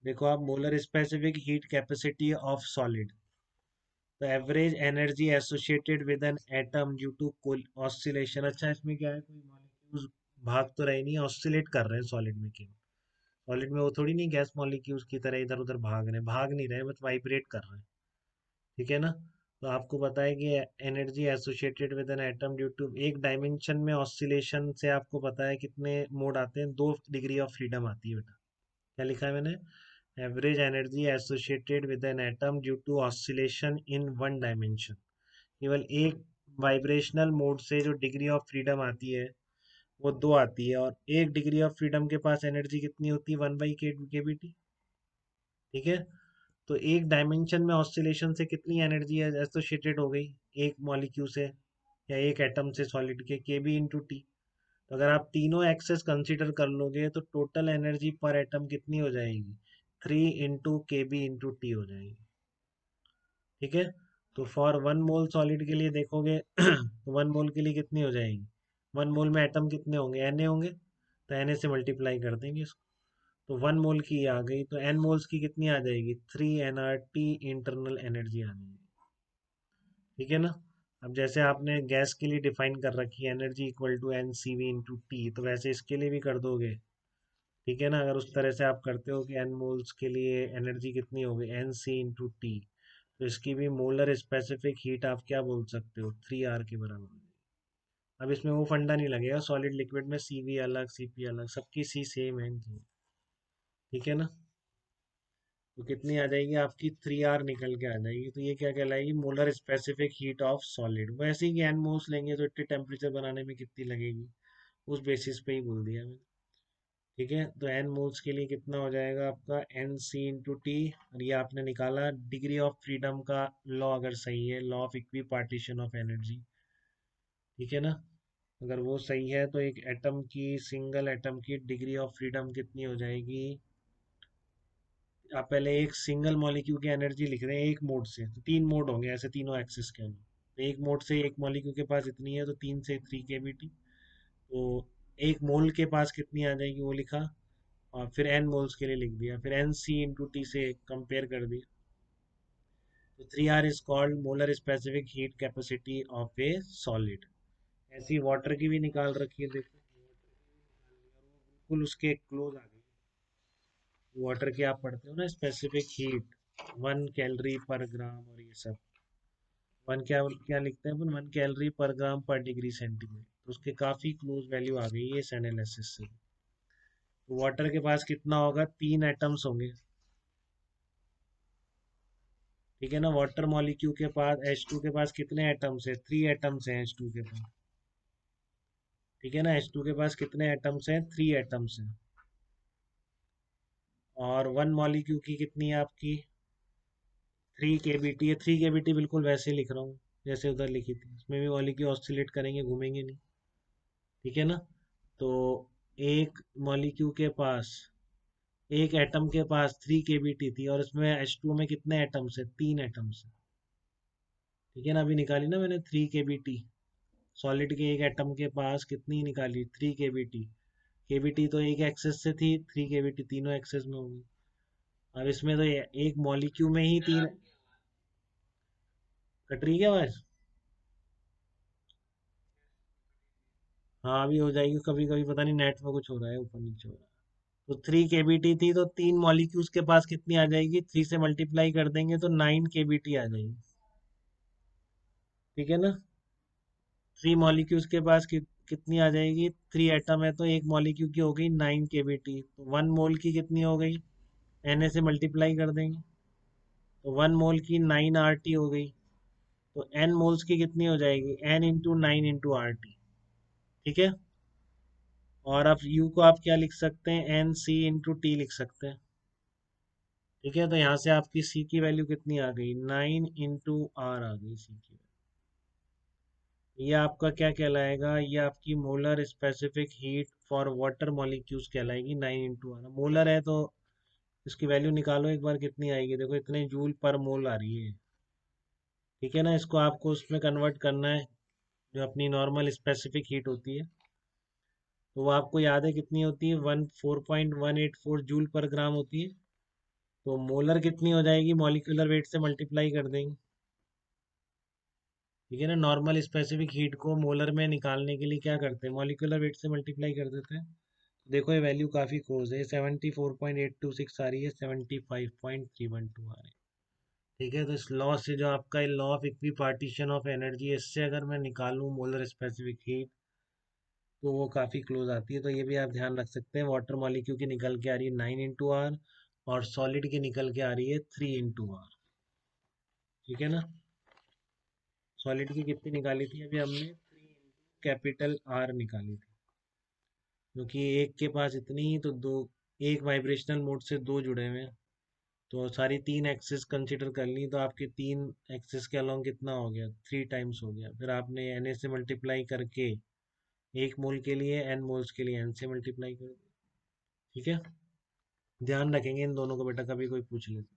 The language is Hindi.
देखो आप, molar specific heat capacity of solid, तो average energy associated with an atom due to oscillation. अच्छा, इसमें क्या है, कोई मॉलिक्यूल्स भाग तो रहे नहीं, ऑस्सिलेट कर रहे हैं सॉलिड में केवल। सॉलिड में वो थोड़ी नहीं गैस मॉलिक्यूल्स की तरह इधर उधर भाग नहीं रहे, बस वाइब्रेट कर रहे हैं। ठीक है ना। तो आपको पता है कि energy associated with an atom due to एक डायमेंशन में ऑस्सिलेशन से आपको पता है कितने मोड आते हैं, 2 डिग्री ऑफ फ्रीडम आती है बेटा। क्या लिखा है मैंने? Average energy associated with an atom due to oscillation in one dimension. केवल एक वाइब्रेशनल मोड से जो डिग्री ऑफ फ्रीडम आती है वो 2 आती है, और 1 डिग्री ऑफ फ्रीडम के पास एनर्जी कितनी होती है? 1/k/kBt। ठीक है। तो एक डायमेंशन में ऑस्सिलेशन से कितनी एनर्जी एसोसिएटेड हो गई एक मॉलिक्यूल से या एक एटम से सॉलिड के? kb/t। तो अगर आप तीनों एक्सेस कंसीडर कर लोगे तो टोटल एनर्जी पर एटम कितनी हो जाएगी? 3 × kb/t हो जाएगी। ठीक है। तो फॉर 1 मोल सॉलिड के लिए देखोगे तो 1 मोल के लिए कितनी हो जाएगी? 1 मोल में एटम कितने होंगे? Na होंगे, तो Na से मल्टीप्लाई कर देंगे इसको। तो 1 मोल की आ गई, तो N मोल्स की कितनी आ जाएगी? 3 nRT इंटरनल एनर्जी आ जाएगी। ठीक है ना। अब जैसे आपने गैस के लिए डिफाइन कर रखी है एनर्जी इक्वल टू NCV/T, तो वैसे इसके लिए भी कर दोगे। ठीक है ना। अगर उस तरह से आप करते हो कि N मोल्स के लिए एनर्जी कितनी होगी? NC/T, तो इसकी भी मोलर स्पेसिफिक हीट आप क्या बोल सकते हो? 3R के बराबर हो जाएगी। अब इसमें वो फंडा नहीं लगेगा सॉलिड लिक्विड में CV अलग CP अलग, सबकी C सेम है इनकी। ठीक है ना। तो कितनी आ जाएगी आपकी? 3R निकल के आ जाएगी। तो ये क्या कहलाएगी? Molar specific heat of solid. वैसे ही कि एन मोल्स लेंगे तो इतने टेम्परेचर बनाने में कितनी लगेगी, उस बेसिस पे ही बोल दिया मैंने। ठीक है। तो एन मोल्स के लिए कितना हो जाएगा आपका? NC/T। और ये आपने निकाला डिग्री ऑफ फ्रीडम का लॉ, अगर सही है, law of equi partition of energy. ठीक है ना। अगर वो सही है तो एक एटम की, सिंगल एटम की डिग्री ऑफ फ्रीडम कितनी हो जाएगी? आप पहले एक सिंगल मॉलिक्यूल की एनर्जी लिख रहे हैं एक मोड से, तो 3 मोड होंगे ऐसे तीनों एक्सिस के अंदर। तो एक मोड से एक मॉलिक्यूल के पास इतनी है, तो 3 से 3 kBt। तो एक मोल के पास कितनी आ जाएगी वो लिखा, और फिर एन मोल्स के लिए लिख दिया, फिर NC/T से कंपेयर कर दिया। तो 3R is called molar specific heat capacity of A solid. ऐसी वाटर की भी निकाल रखी है, देखो बिल्कुल उसके क्लोज आ गई। वाटर की आप पढ़ते हो ना, स्पेसिफिक हीट 1 कैलोरी पर ग्राम और ये सब। वन क्या क्या लिखते हैं अपन? 1 कैलोरी पर ग्राम/डिग्री सेंटीग्रेड, तो उसके काफी क्लोज वैल्यू आ गई है इस एनालिसिस से। तो वाटर के पास कितना होगा? 3 एटम्स होंगे। ठीक है ना। वाटर मॉलिक्यूल के पास H2 के पास कितने एटम्स है? 3 एटम्स हैं H2 के पास। ठीक है ना। H2 के पास कितने एटम्स हैं? 3 एटम्स हैं। और 1 मॉलिक्यूल की कितनी है आपकी? 3 kBt है। 3 kBt बिल्कुल वैसे लिख रहा हूँ जैसे उधर लिखी थी, इसमें भी मॉलिक्यूल ऑस्सिलेट करेंगे, घूमेंगे नहीं। ठीक है ना। तो एक मॉलिक्यूल के पास, एक एटम के पास 3 kBt थी, और इसमें H2 में कितने एटम्स है? 3 एटम्स है। ठीक है ना। अभी निकाली ना मैंने 3 kBt। सॉलिड के एक एटम के पास कितनी निकाली? 3 kBt। केबीटी तो एक एक्सेस से थी, 3 kBt तीनों एक्सेस में होगी। अब इसमें तो एक मॉलिक्यूल में ही तीन। कट रही है क्या आवाज? हाँ अभी हो जाएगी, कभी कभी पता नहीं नेट में कुछ हो रहा है, ऊपर नीचे हो रहा है। तो 3 kBt थी, तो 3 मॉलिक्यूल्स के पास कितनी आ जाएगी? 3 से मल्टीप्लाई कर देंगे तो 9 kBt आ जाएगी। ठीक है ना। 3 मॉलिक्यूल्स के पास कितनी आ जाएगी? 3 एटम है तो एक मॉलिक्यूल की हो गई 9 kBt, तो 1 मोल की कितनी हो गई? Na से मल्टीप्लाई कर देंगे, तो 1 मोल की 9 RT हो गई। तो N मोल्स की कितनी हो जाएगी? N × 9 × RT। ठीक है। और अब U को आप क्या लिख सकते हैं? NC/T लिख सकते हैं। ठीक है। तो यहाँ से आपकी C की वैल्यू कितनी आ गई? 9 × R आ गई C की। ये आपका क्या कहलाएगा? ये आपकी molar specific heat for water molecules कहलाएगी। 9 × R मोलर है तो इसकी वैल्यू निकालो एक बार, कितनी आएगी? देखो इतने जूल पर मोल आ रही है। ठीक है ना। इसको आपको उसमें कन्वर्ट करना है जो अपनी नॉर्मल स्पेसिफिक हीट होती है, तो वो आपको याद है कितनी होती है? 4.184 जूल पर ग्राम होती है। तो मोलर कितनी हो जाएगी, मॉलिक्यूलर वेट से मल्टीप्लाई कर देंगे। ठीक है ना, नॉर्मल स्पेसिफिक हीट को मोलर में निकालने के लिए क्या करते हैं, मॉलिक्यूलर वेट से मल्टीप्लाई कर देते हैं। देखो ये वैल्यू काफ़ी क्लोज है, 74.826 आ रही है, 75.312 आ रही है। ठीक है, तो इस लॉ से जो आपका law of equi partition of energy है, इससे अगर मैं निकालूं मोलर स्पेसिफिक हीट, तो वो काफ़ी क्लोज आती है। तो ये भी आप ध्यान रख सकते हैं, वाटर मॉलिक्यूल की निकल के आ रही है 9 × R, और सॉलिड की निकल के आ रही है 3 × R। ठीक है ना, सॉलिड की कितनी निकाली थी अभी हमने, 3 × R निकाली थी, क्योंकि एक के पास इतनी, तो दो, एक वाइब्रेशनल मोड से दो जुड़े हुए हैं, तो सारी तीन एक्सिस कंसिडर कर ली, तो आपके तीन एक्सिस के अलोंग कितना हो गया, 3 टाइम्स हो गया। फिर आपने Na से मल्टीप्लाई करके, एक मोल के लिए n मोल्स के लिए n से मल्टीप्लाई कर दिया। ठीक है, ध्यान रखेंगे इन दोनों को बेटा, कभी कोई पूछ ले तो।